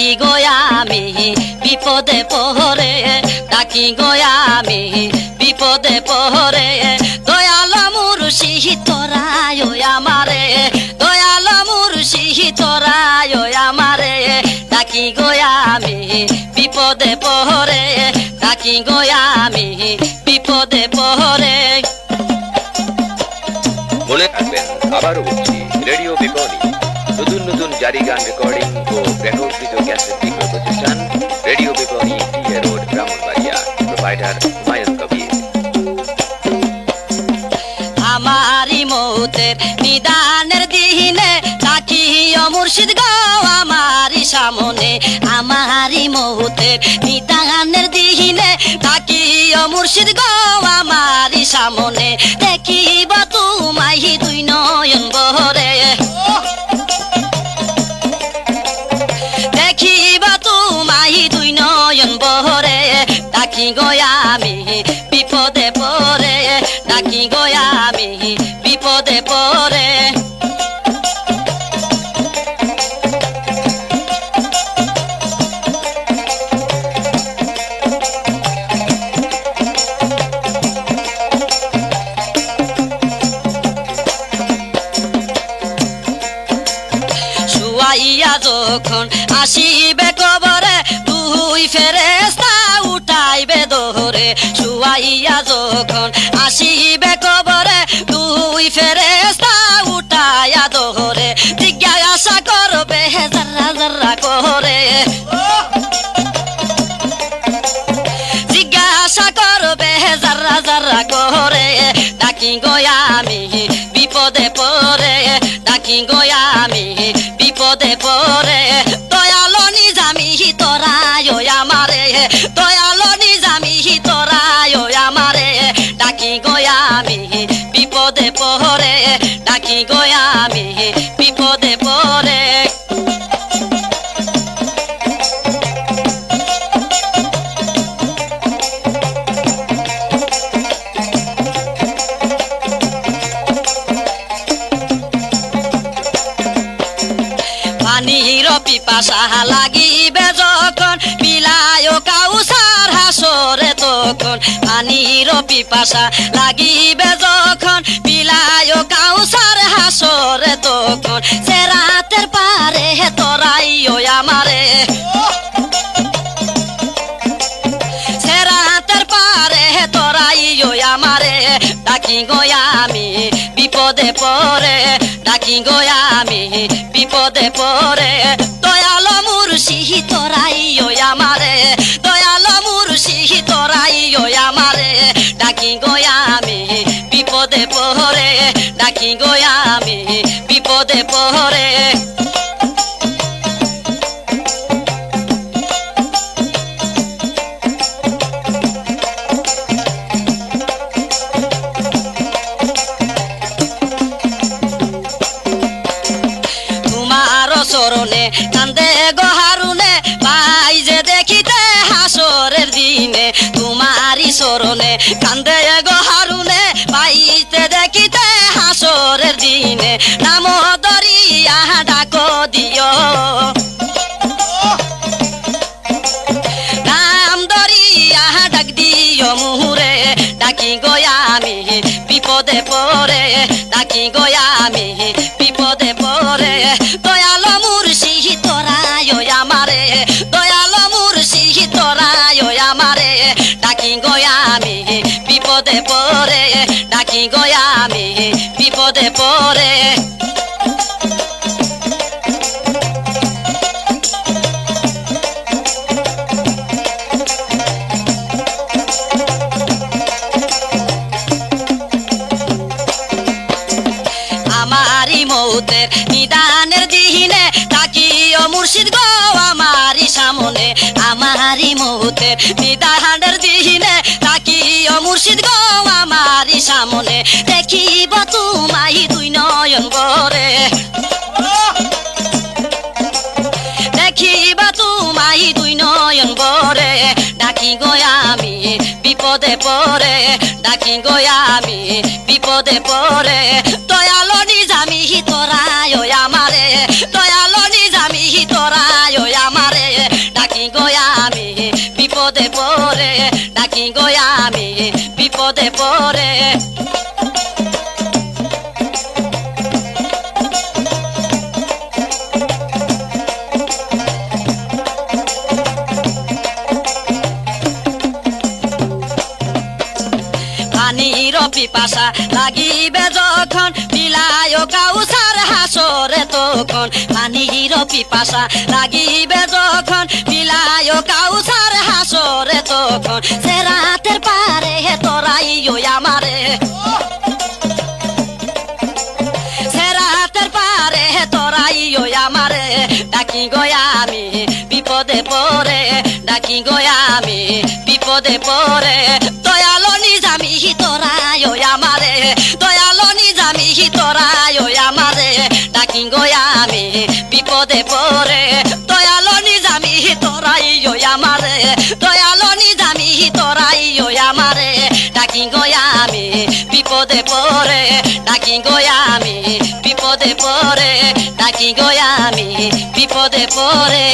ডাকি গয়া আমি বিপদে পড়ে ডাকি গয়া আমি বিপদে পড়ে দয়াল মুর্শিদ তোরায় আমারে দয়াল মুর্শিদ তোরায় আমারে ডাকি গয়া আমি বিপদে পড়ে ডাকি গয়া আমি বিপদে পড়ে। মনে রাখবেন আবারও বলছি রেডিও বিপণী নতুন নতুন জারি গান রেকর্ডিং ও রেকর্ডকৃত ক্যাসেট বিক্রয় প্রতিষ্ঠান রেডিও বিপণী TA road Brahmanbaria provider Humayun Kabir. আমারি মৌতের নিদানের দিনে তাকিও মুর্শিদ গো আমারি সামনে আমারি মৌতের নিদানের দিনে তাকিও মুর্শিদ গো আমারি সামনে দেখিব তোমায় দুই নয়ন ভরে দেখিব তোমায় দুই নয়ন ভরে ডাকি গয়া আমি বিপদে পড়ে ডাকি গয়া আমি বিপদে পড়ে। শুয়াইয়া যখন আসিবে কবরে দুই ফেরেশতা উঠাইবে দোরে শুয়াইয়া যখন আসিবে কবরে দুই ফেরেশতা উঠাইয়া দোরে জিজ্ঞাসা করবে জাররা জাররা করে জিজ্ঞাসা করবে জাররা জাররা করে ডাকি গয়া আমি বিপদে পড়ে ডাকি গয়া আমি বিপদে পড়ে দয়াল নিজামি তোরায় আমারে দয়াল নিজামি তোরায় আমারে ডাকি গয়া আমি বিপদে পড়ে ডাকি গয়া আমি বিপদে পড়ে। পানির পিপাসা লাগিবে যখন বিলায় কাউসার হাসরে তখন পানির পিপাসা লাগিবে যখন বিলায় কাউসার হাসরে তখন সে রাতের পারে তোরাইও আমারে সে রাতের পারে তোরাইও আমারে ডাকি গয়া আমি বিপদে পড়ে ডাকি গয়া আমি বিপদে পড়ে দয়াল মুর্শিদ তোরাইও আমারে দয়াল মুর্শিদ তোরাইও আমারে ডাকি গয়া আমি বিপদে পড়ে ডাকি গয়া আমি বিপদে পড়ে। চরণে কান্দে গহারুনে পাই যে দেখিতে হাসরের দিনে তোমারি চরণে কান্দে গহারুনে পাইতে দেখিতে হাসরের দিনে নাম দরিয়া ডাকো দিও নাম দরিয়া ডাক দিও মুহুরে ডাকি গয়া আমি বিপদে পড়ে ডাকি গয়া আমি বিপদে পড়ে দয়াল মুর্শিদ তোরায় আমারে দয়াল মুর্শিদ তোরায় আমারে ডাকি গয়া আমি বিপদে পড়ে ডাকি গয়া আমি বিপদে পড়ে। আমারি মৌতের নিদানের দিনে তাকিও মুর্শিদ গো আমারি সামনে আমারি মৌতের নিদানের দিনে তাকিও মুর্শিদ গো আমারি সামনে দেখিব তোমায় দুই নয়ন ভরে দেখিব তোমায় দুই নয়ন ভরে ডাকি গয়া আমি বিপদে পড়ে ডাকি গয়া আমি বিপদে পড়ে দয়াল নিজামি তোরায় আমারে দয়াল নিজামি তোরায় আমারে পরে ডাকি গো আমি বিপদে পরে পানির পিপাসা লাগিবে যখন বিলায় কাউসার হাসরে তখন পানির পিপাসা লাগিবে যখন বিলায় কাউসার হাসরে তখন সে রাতের পারে তোরাইও আমারে সে রাতের পারে তোরাইও আমারে ডাকি গো আমি বিপদে পরে ডাকি গো আমি বিপদে পরে দয়ালো নিজামি তোরাইও আমারে দয়ালো নিজামি তোরাইও আমারে ডাকি গো আমি বিপদে পরে দয়ালো নিজামি তোরাইও আমারে দয়ালো নিজামি তোরাইও আমারে ডাকি গো আমি বিপদে পরে ডাকি গো আমি বিপদে পরে ডাকি গো আমি বিপদে পরে